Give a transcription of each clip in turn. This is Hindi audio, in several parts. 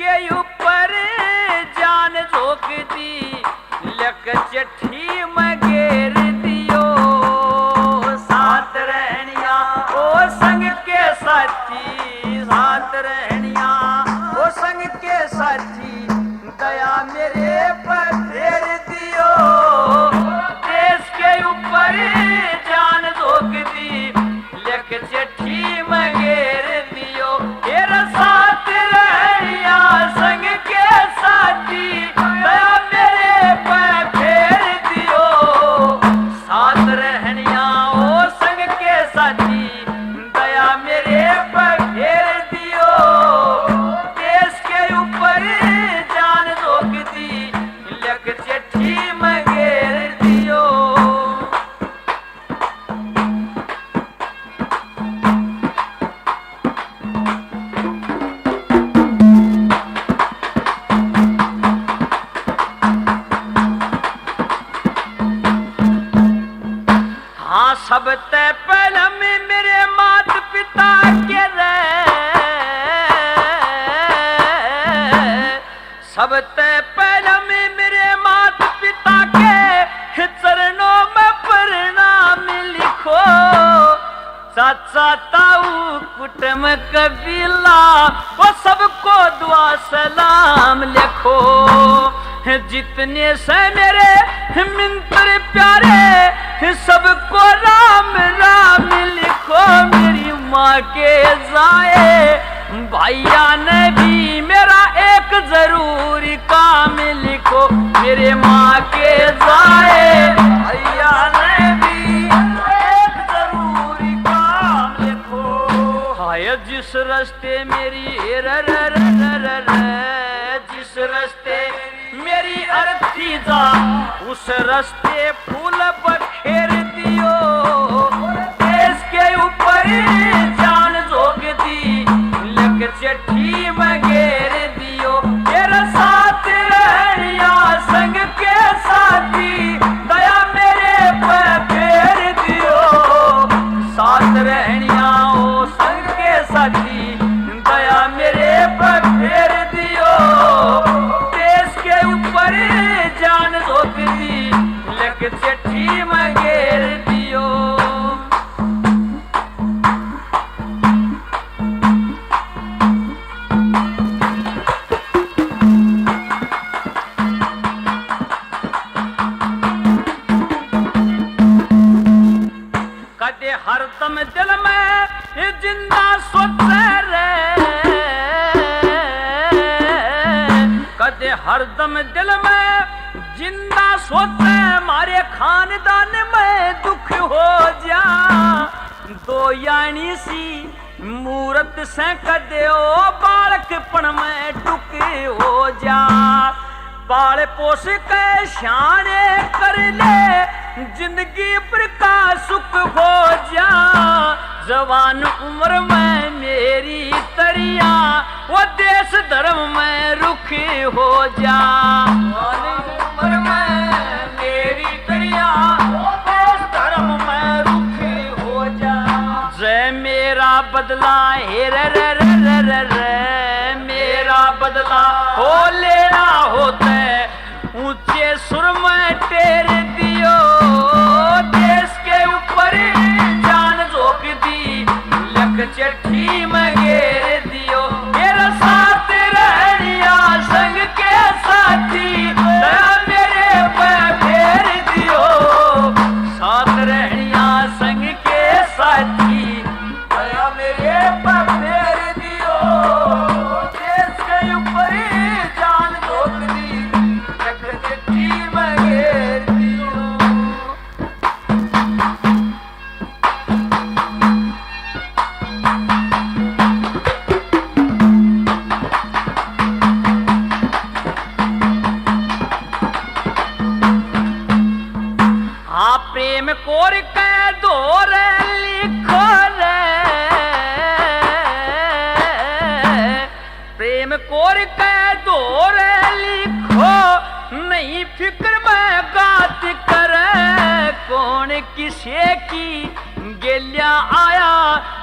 जिसके ऊपर जान झोंक दी लक चिट्ठी में घेर दियो साथ रहनिया ओ संग के साथी साथ रहनिया ओ संग के साथी दया मेरे पर फेर दियो देश के ऊपर जान झोंक दी लक चिट्ठी में घेर दियो तेरा साथ रहनिया संग के साथी दया मेरे पर फेर दियो साथ रहनिया ओ संग के साथी दया मेरे पर फेर दियो देश के ऊपर जान झोंक दी लक चिट्ठी में घेर दियो हाँ सब ते पहले में मेरे मात पिता के रे सब ते पहले में मेरे मात पिता के चरणों में प्रणाम लिखो चाचा ताऊ कुटुंब कबीला वो सबको दुआ सलाम लिखो जितने से मेरे मित्र प्यारे सबको राम राम लिखो मेरी माँ के जाए भैया ने भी मेरा एक जरूरी काम लिखो मेरे माँ के जाए भैया ने भी एक जरूरी काम लिखो हाय जिस रास्ते मेरी जिस रास्ते मेरी अर्थी जा उस रास्ते फूल बखेर दियो देश के ऊपर जान झोंक दी लक चिट्ठी में घेर दियो तेरा साथ रहनिया संग के साथी दया मेरे पर फेर दियो साथ रहनिया ओ संग के साथी दया मेरे पर फेर दियो देश के ऊपर जान झोंक दी लक चिट्ठी में घेर दियो कदे हरदम दिल में जिंदा सोचे रे कदे हरदम दिल में जिंदा सोचे मारे खानदान में दुख हो जा दो यानी सी मूरत से कदे ओ बालकपन में टुक हो जा बाल पोस के शाने कर ले जिंदगी पर का सुख हो जा जवान उम्र में मेरी तरिया वो देश धर्म में रुख हो जा जवान उम्र में मेरी तरिया वो देश धर्म में रुख हो जा जय मेरा बदला हे रे रे रे रे रे मेरा बदला हो लेना होता ऊंचे सुर में टेर दियो देश के ऊपर जान झोंक दी लक चिट्ठी में घेर दियो मेरा साथ रहनिया संग के साथी दया मेरे पर फेर दियो साथ रहनिया संग के साथी दया मेरे पर फेर दियो देश के ऊपर जान झोंक दी लक चिट्ठी में घेर दियो हाँ प्रेम कोर के दौर लिखो रे प्रेम कोर के दौर लिखो नहीं फिक्र में बात करे कौन किसे की गेलिया आया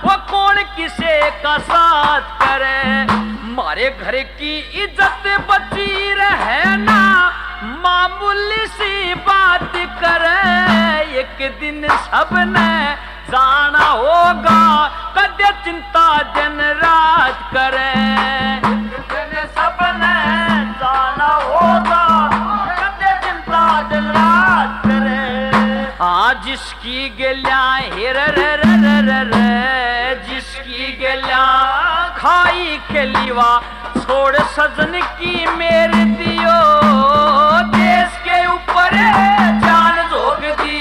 वो कौन किसे का साथ करे मारे घर की इज्जत बची रहे ना, मामूली सी बात करे, एक दिन सबने जाना होगा, कदे चिंता दिन रात करे, एक दिन सबने जाना होगा, कदे चिंता दिन रात करे। आज जिसकी गलियां हिर जिसकी गलियां खाई के लीवा, छोड़ सजन की मेरे दियो, देश के ऊपर जान झोंक दी,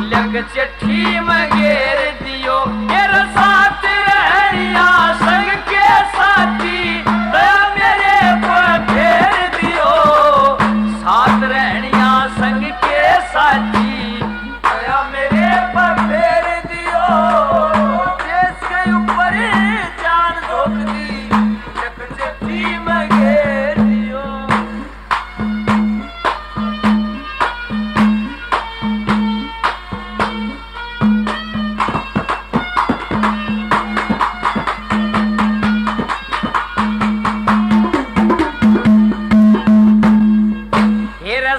लग चिट्ठी में घेर दियो, मेरे साथ रहनिया संग के साथी, दया मेरे पर फेर दियो, साथ रहनिया संग के साथी, दया मेरे पर फेर दियो, देश के ऊपर जान झोंक दी, लग चिट्ठी में घेर दियो।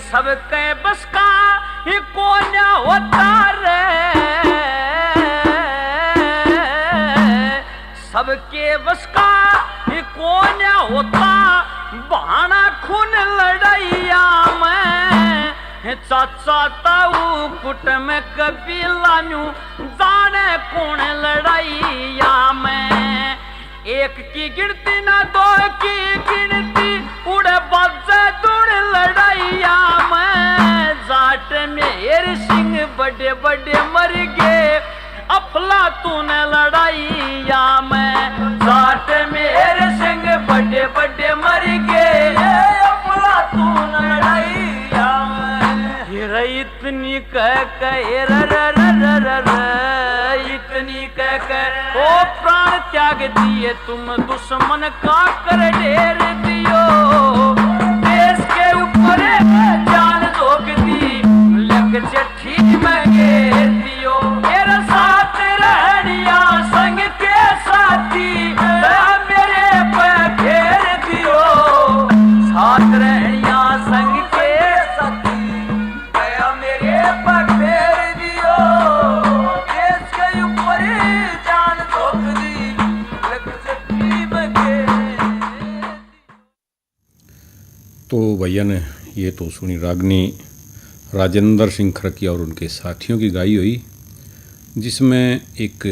सबके बस का ही कौन होता रे, सबके बस का ही कौन होता, बहाना खून लड़ाइया में, चाचा ताऊ कुट में कबीला न्यू, जाने कौन लड़ाइया में, एक की गिनती ना दो की गिनती, उड़े बाजे दूर लड़ाइया में, जाट में सिंह बड़े बड़े मर गए, अफलातून लड़ाइया में, जाट में सिंह बड़े बड़े मर गए, अफलातून लड़ाइया में। हिर इतनी कह इतनी कह ओ प्राण त्याग दिए, तुम दुश्मन का कर ढेर दियो, देश के ऊपर जान झोंक दी, लग चिट्ठी में घेर दियो, मेरे साथ रहनिया संग के साथी, दया मेरे पर घेर दियो, साथ रहनिया संग के साथी, दया मेरे पर घेर दियो, देश के ऊपर जान झोंक दी, लग चिट्ठी में घेर। तो भैया ने ये तो सुनी रागनी राजेंद्र सिंह खरकिया और उनके साथियों की गाई हुई, जिसमें एक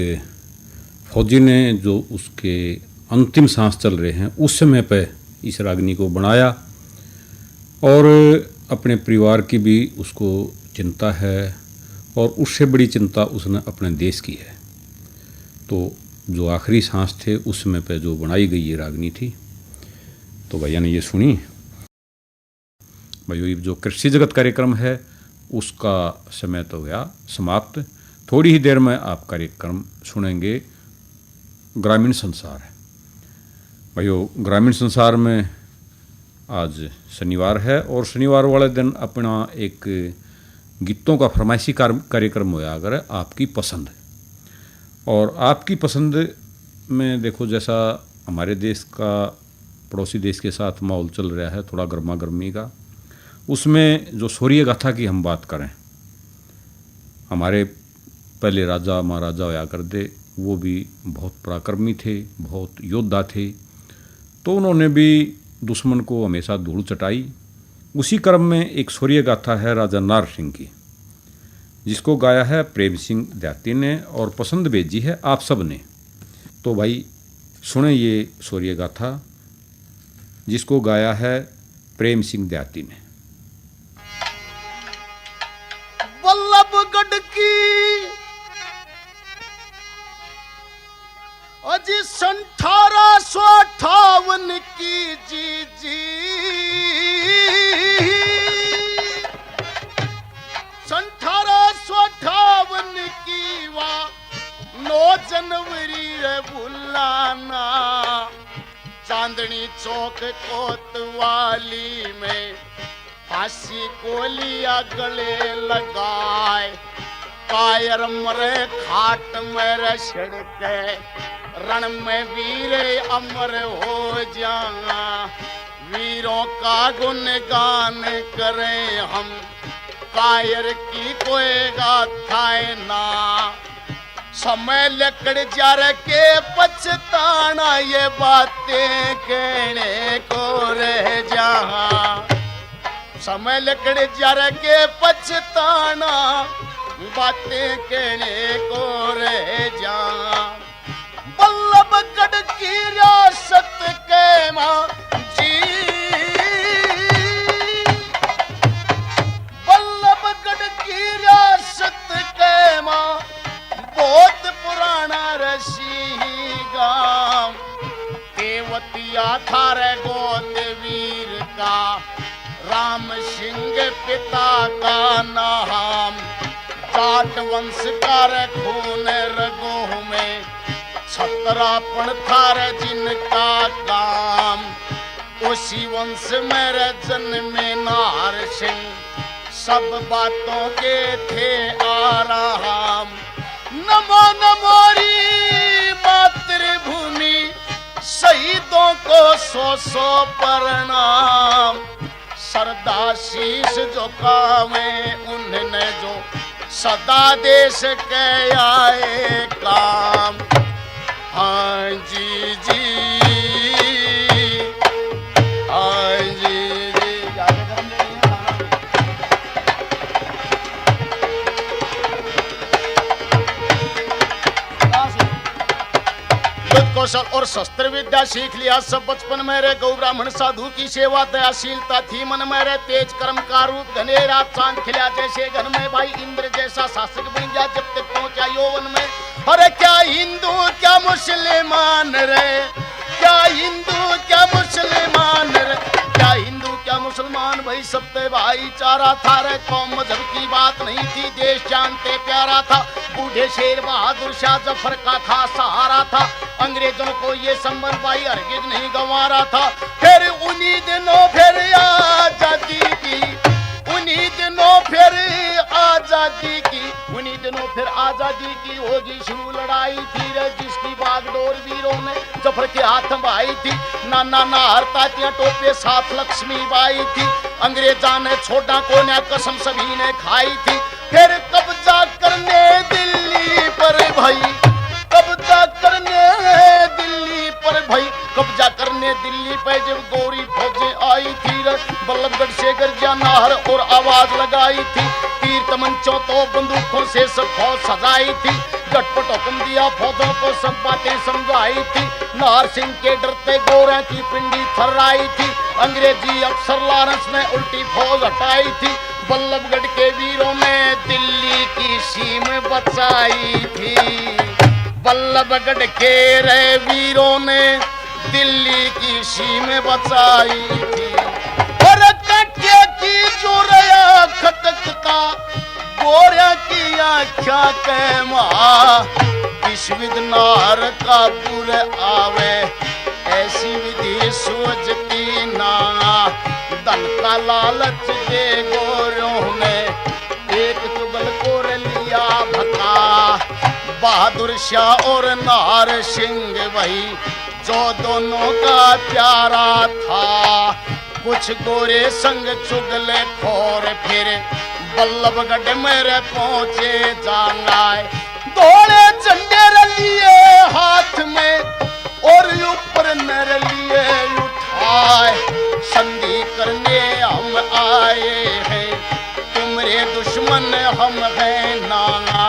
फौजी ने जो उसके अंतिम सांस चल रहे हैं उस समय पे इस रागनी को बनाया, और अपने परिवार की भी उसको चिंता है, और उससे बड़ी चिंता उसने अपने देश की है। तो जो आखिरी सांस थे उस समय पे जो बनाई गई ये रागनी थी। तो भैया ने ये सुनी। भाई जो कृषि जगत कार्यक्रम है उसका समय तो गया समाप्त। थोड़ी ही देर में आप कार्यक्रम सुनेंगे ग्रामीण संसार। भाइयों ग्रामीण संसार में आज शनिवार है और शनिवार वाले दिन अपना एक गीतों का फरमाइशी कार्यक्रम होया अगर आपकी पसंद। और आपकी पसंद में देखो जैसा हमारे देश का पड़ोसी देश के साथ माहौल चल रहा है थोड़ा गर्मा गर्मी का, उसमें जो शौर्य गाथा की हम बात करें, हमारे पहले राजा महाराजा होया करते वो भी बहुत पराक्रमी थे, बहुत योद्धा थे, तो उन्होंने भी दुश्मन को हमेशा धूल चटाई। उसी क्रम में एक शौर्य गाथा है राजा नार सिंह की, जिसको गाया है प्रेम सिंह देहाती ने और पसंद भेजी है आप सब ने। तो भाई सुने ये शौर्य गाथा जिसको गाया है प्रेम सिंह देहाती ने। वल्लभगढ़ की अजी 1858 की जी 1858 की वाह 9 जनवरी है भुलाना, चांदनी चौक कोतवाली में फांसी गोलियां गले लगाए, कायर मरे खाट मेरे छिड़के रण में वीर अमर हो जाना वीरों का गुणगान करें हम कायर की कोई गाथाएं ना समय लकड़ जार के पछताना ये बातें कहने को रह जहाँ समय लकड़ जार के पछताना बातें कहने को रह जहाँ बल्लभगढ़ की रियासत के माँ जी बल्लभगढ़ की रियासत के माँ बहुत पुराना रसी गांव देवतिया थारे गोद वीर का राम सिंह पिता का नाम जाट वंश का खून रगों में छतरापन थारे जिनका काम उसी वंश मेरे जन्मे नार सिंह सब बातों के थे आराम नमो नमोरी मातृभूमि शहीदों को सौ सौ प्रणाम सरदा शीश झुकावे उन्होंने जो सदा देश के आए काम हाँ जी जी हाँ जी कौशल और शस्त्र विद्या सीख लिया सब बचपन में रे गौ ब्राह्मण साधु की सेवा दयाशीलता थी मन में रे तेज कर्म का रूप घने रात चांद खिला जैसे घर में भाई इंद्र जैसा शासक बन गया जब तक पहुंचा यौवन में अरे क्या हिंदू क्या मुसलमान रे क्या हिंदू क्या मुसलमान रे क्या हिंदू क्या मुसलमान भाई सब पे भाईचारा था रे कौम मजहब की बात नहीं थी देश जानते प्यारा था बूढ़े शेर बहादुर शाह जफर का था सहारा था अंग्रेजों को ये संबंध भाई हरगिज नहीं गंवा रहा था फिर उन्हीं दिनों फिर आजादी की उन्हीं दिनों फिर आजादी की उन्हीं दिनों फिर आजादी की होगी शुरू लड़ाई थी रे जिसकी बागडोर वीरों ने जफर के हाथ भाई थी नाना नाहर तातियां टोपे साथ लक्ष्मी बाई थी अंग्रेजा ने छोटा कोन्या कसम सभी ने खाई थी फिर कब्जा करने दिल्ली पर भाई कब्जा करने दिल्ली पर भाई कब्जा करने दिल्ली पे जब गोरी फौजें आई थी बल्लभगढ़ से गर्जिया नाहर और आवाज लगाई थी तीर तमंचों तो बंदूकों से सब फौज सजाई थी झटपट हुक्म दिया फौजों को सब बातें समझाई थी नाहर सिंह के डरते गोरे की पिंडी थर्राई थी अंग्रेजी अफसर लारंस ने उल्टी फौज हटाई थी बल्लभगढ़ के वीरों ने दिल्ली की सीम बचाई थी बल्लभगढ़ के रे वीरों ने दिल्ली की सीम बचाई थी और कट्टे की जोरिया खटकता गोरिया की आख्या के माँ विश्विद नार का बुरे आवे ऐसी विधि सोचती ना धन का लालच दे गोरों ने एक चुगल कोर लिया भका बहादुर शाह और नार सिंह वही जो दोनों का प्यारा था कुछ गोरे संग चुगले खोर फिर बल्लभगढ़ मेरे पहुंचे जांगाए दौड़े झंडे लिए हाथ में और ऊपर मेरे लिए उठाए संधि करने हम आए हैं तुम्हारे दुश्मन हम हैं नाना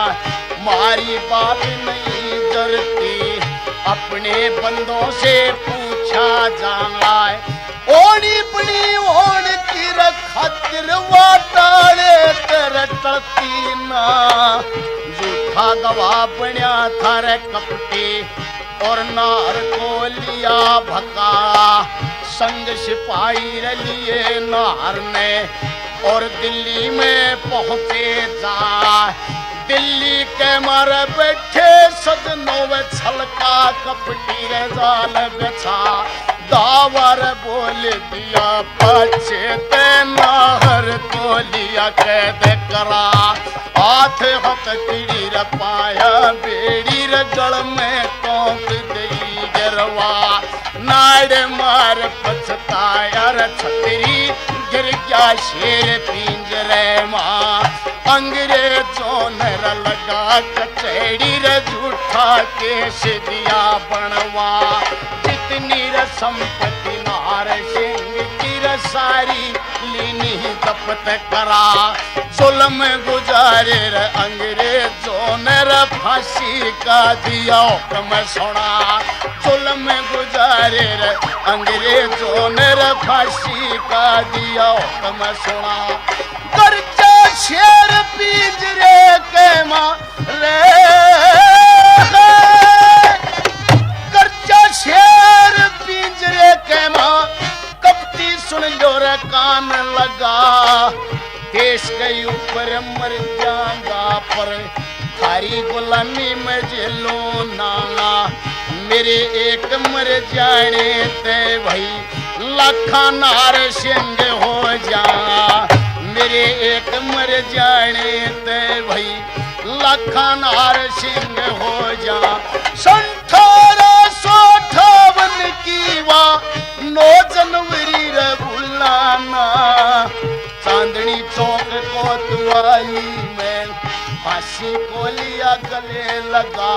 मारी बात नहीं डरती अपने बंदों से पूछा जाए ओनी पड़ी ओन की खातिर वाटाले तेरे टलती ना झूठा गवाह बन्या थारे कपटी और नार को लिया भका संग सिपाही लिए नार ने और दिल्ली में पहुंचे जा दिल्ली के मारे बैठे सजनों में छलका कपटी रे जाल गछा दावर बोल दिया पछे ते नाहर को लिया कैद करा हाथ हथकड़ी र पाया बेड़ी र गल में तोप दई गरवा नाड़ मार पछताया र छतरी गिर गया शेर पिंजरे मां अंग्रेजों ने लगा कचेड़ी रे झूठा केस दिया बनवा जितनी र संपत्ति नार सिंह की र सारी लीनी दपत करा जुल्म गुजारे रे अंग्रेजों ने र फांसी का दिया हुक्म सुना जुल्म गुजारे रे अंग्रेजों ने र फांसी का दिया हुक्म सुना करचा शेर पिंजरे के मारे करचा शेर पिंजरे के मां कपटी सुन लो रे कान लगा देश के ऊपर मर जाऊंगा पर थारी गुलामी में जेलो नाना मेरे एक मर जाने ते भाई लाखा नार सिंह हो जा मेरे एक मर जाने ते भाई लाखा नार सिंह हो जा 1858 की वा 9 जनवरी रे बुलाना चांदनी चौक कोतवाली में फांसी को लिया गले लगा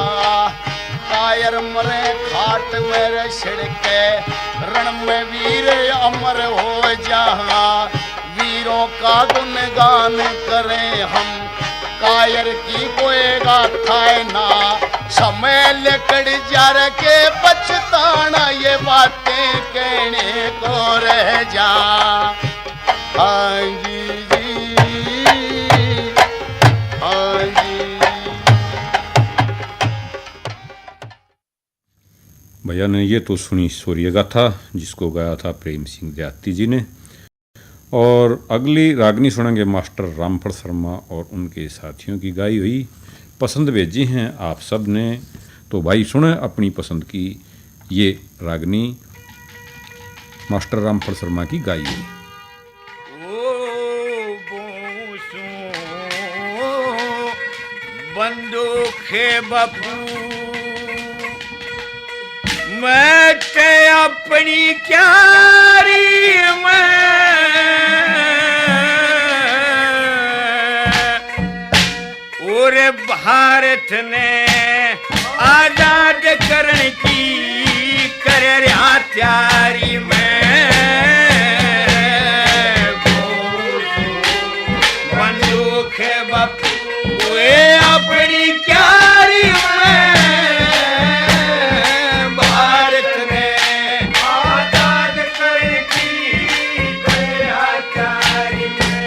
कायर मरे खाट मेरे छिड़के रण में वीर अमर हो जहा वीरों का गुणगान करें हम कायर की कोई गाथा ना समय लेकर जा के पछताना ये बातें कहने को रह जा हाँ जी हाँ जी। भैया ने ये तो सुनी शौर्य गाथा जिसको गाया था प्रेम सिंह देहाती जी ने। और अगली रागनी सुनेंगे मास्टर रामफल शर्मा और उनके साथियों की गाई हुई। पसंद भेजी हैं आप सब ने, तो भाई सुने अपनी पसंद की ये रागनी मास्टर रामफल शर्मा की गाई हुई। बंदूक है बापू मैं ते अपनी क्यारी में और भारत ने आजाद करने की करे तैयारी में बंदूक है बापू वे अपनी क्यारी में भारत ने आजाद करने की तैयारी में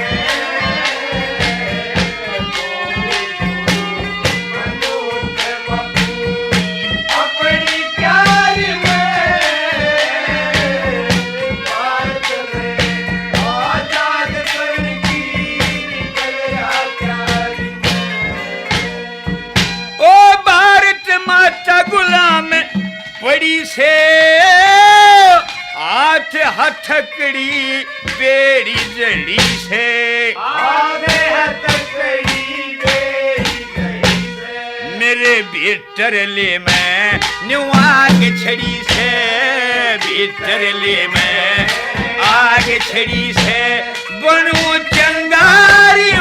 बंदूक है बापू अपनी क्यारी में भारत ने आजाद करने की तैयारी ओ भारत माता गुलाम पड़ी से हाथ हथकड़ी बेड़ी जड़ी से आधे हथकड़ी बेड़ी जड़ी से मेरे भीतर ले मैं न्यूआग छड़ी से भीतर ले मैं आग छड़ी से बनू चंगारी में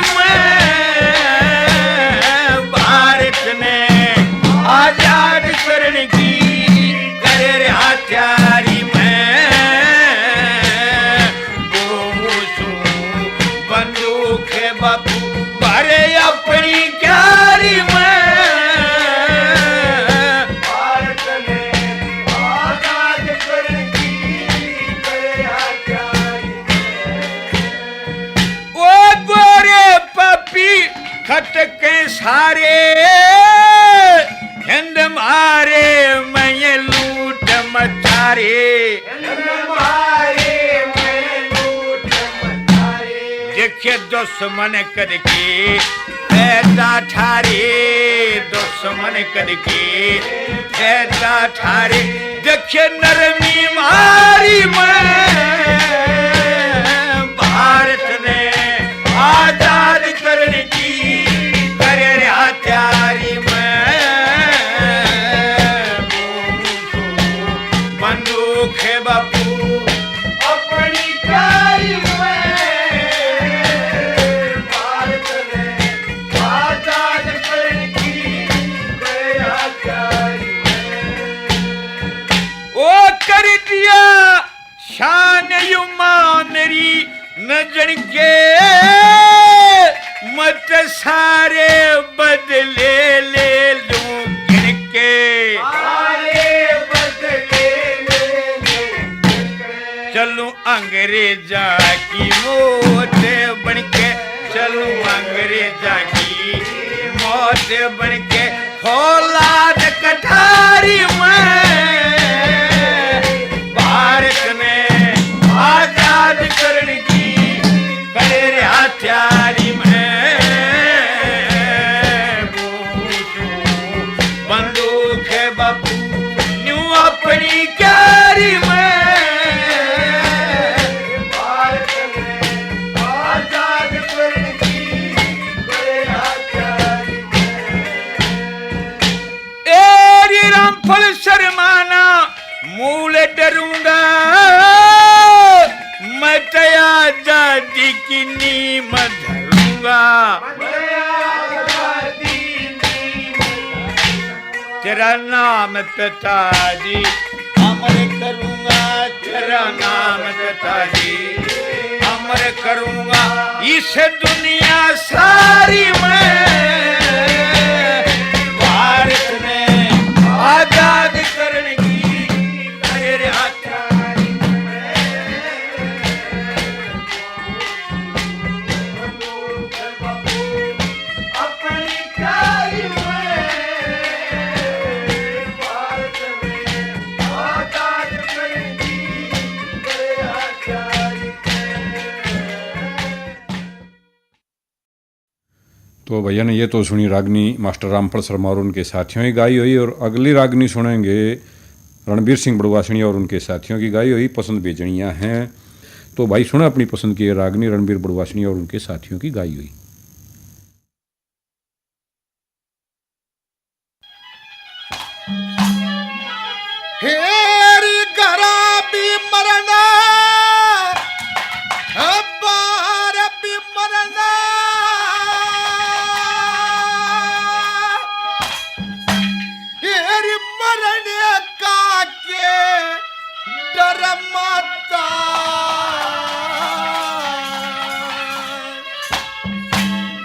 भारत ने आजाद करने की करे हथियारी में बंदूक है बापू भरे अपनी क्यारी में भारत ने आजाद करने की करे हथियारी में ओ गोरे पपी खटके सारे हिंद मारे मैं लूट मचारे देखे दुश्मन करके पैदा ठारे दुश्मन करके पैदा ठारे देखे नरमी मारी में भारत ने आजाद करने की दिया शान युमानरी नजर के मत सारे बदले ले लूं गिरके चलूं अंग्रेजा की मौत बनके चलूं अंग्रेजा की मौत बनके फौलाद कटारी में भारत में आजाद करने की करे रे हथियारी में बंदूक है बापू न्यू अपनी क्यारी में फल शर्माना मूल डरूंगा मैं तया आजादी की नीम धरूंगा तेरा नाम पिताजी अमर करूंगा तेरा नाम पिताजी अमर करूंगा इस दुनिया सारी में भारत में आजाद करने की तेरे हथियारी अपनी क्यारी में भारत में आजाद करने की तेरे हथियारी। तो भैया ने ये तो सुनी रागनी मास्टर रामफल शर्मा और उनके साथियों की गाई हुई, और अगली रागनी सुनेंगे रणबीर सिंह बड़वासणी और उनके साथियों की गाई हुई पसंद बेजनियाँ हैं। तो भाई सुना अपनी पसंद की रागनी रणबीर बड़वासणी और उनके साथियों की गाई हुई। हेरी गरा भी मरना बार भी मरना हेरी मरने का के डर माता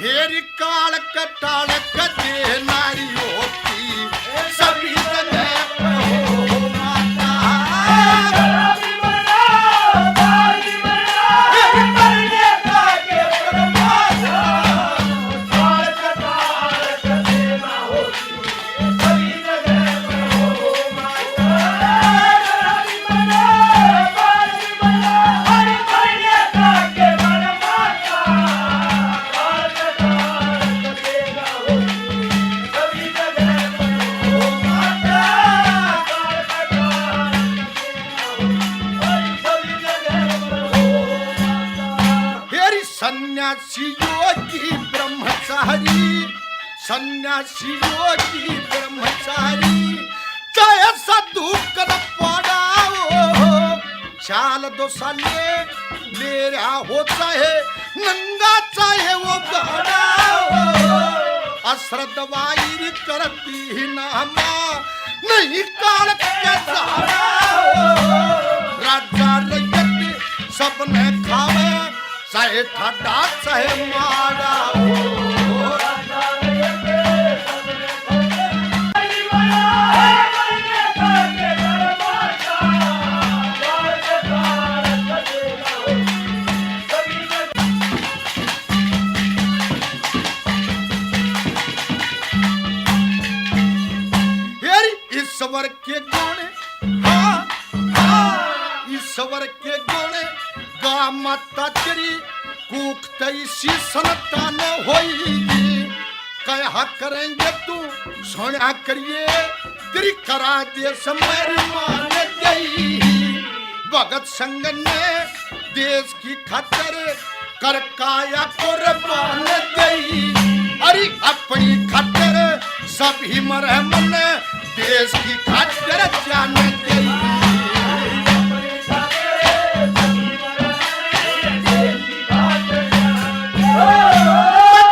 हेरी काल कटाल कदे नारी होती सभी जगह सन्यासी योगी ब्रह्मचारी चाहे साधु कर पड़ाओ चाल दो साले ले रहा हो चाहे नंगा चाहे वो गड़ाओ अश्रद्धवाई करती नामा नहीं काल के राजा रैयत सबने खावे चाहे ठंडा चाहे मारा ईश्वर के गुण ईश्वर के गुण गा माता तेरी कुक तैसी संतान होगी कहा करेंगे तू सोना करिए तेरी करा दे समय मान गई भगत संग ने देश की खातिर कर काया कुर्बान गई अरे अपनी खातिर सभी मरे मन देश की खातिर जान गई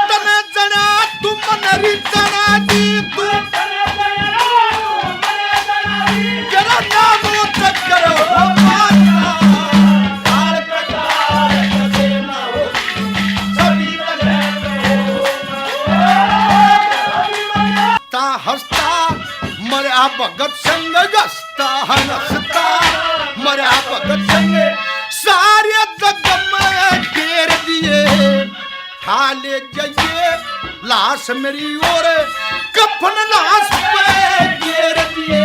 तने जना तू मनरी जना दी तू तेरा नाम चक्कर हो संग गस्ता हंसता मरा भगत संग सारे जग में घेर दिए हाले जाइए लाश मेरी और कफन लाश पे घेर दिए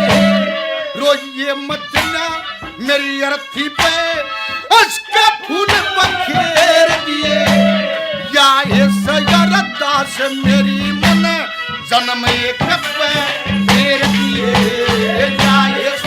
रोइए मत ना मेरी अर्थी पे उसका फूल बखेर दिए या ये सयरदास मेरी मन जन्म एक पे घेर दिए या ये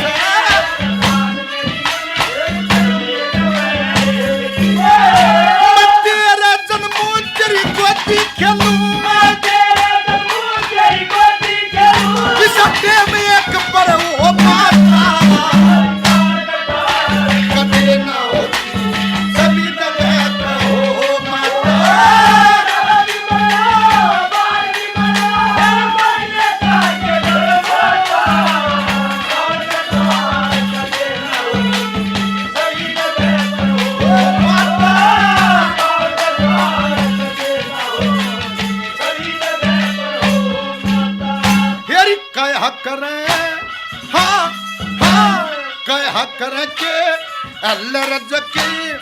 लरज की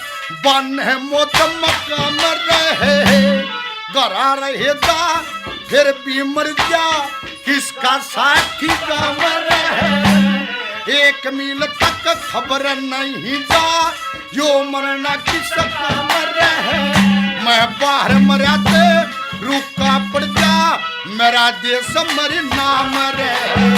बन है मोतम काम रहे गरा रहेगा फिर भी मर जा किसका साथी काम रहे एक मील तक खबर नहीं जा यो मरना किसका मर रहे मैं बाहर मराते रुका पड़ जा मेरा देश मर नाम रहे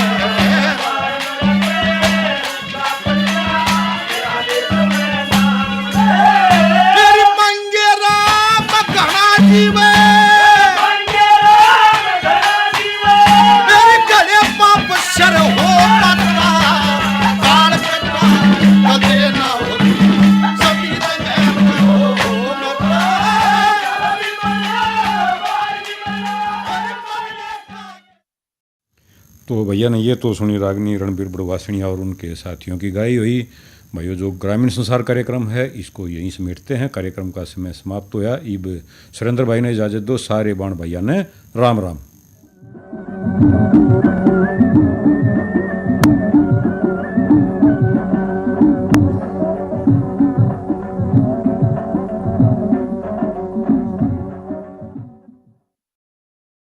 तो भैया ने ये तो सुनी रागनी रणबीर बड़वासिनी और उनके साथियों की गाई हुई। भाइयों जो ग्रामीण संसार कार्यक्रम है इसको यहीं समेटते हैं। कार्यक्रम का समय समाप्त होया। इब सुरेंद्र भाई ने इजाजत दो, सारे बाण भैया ने राम राम।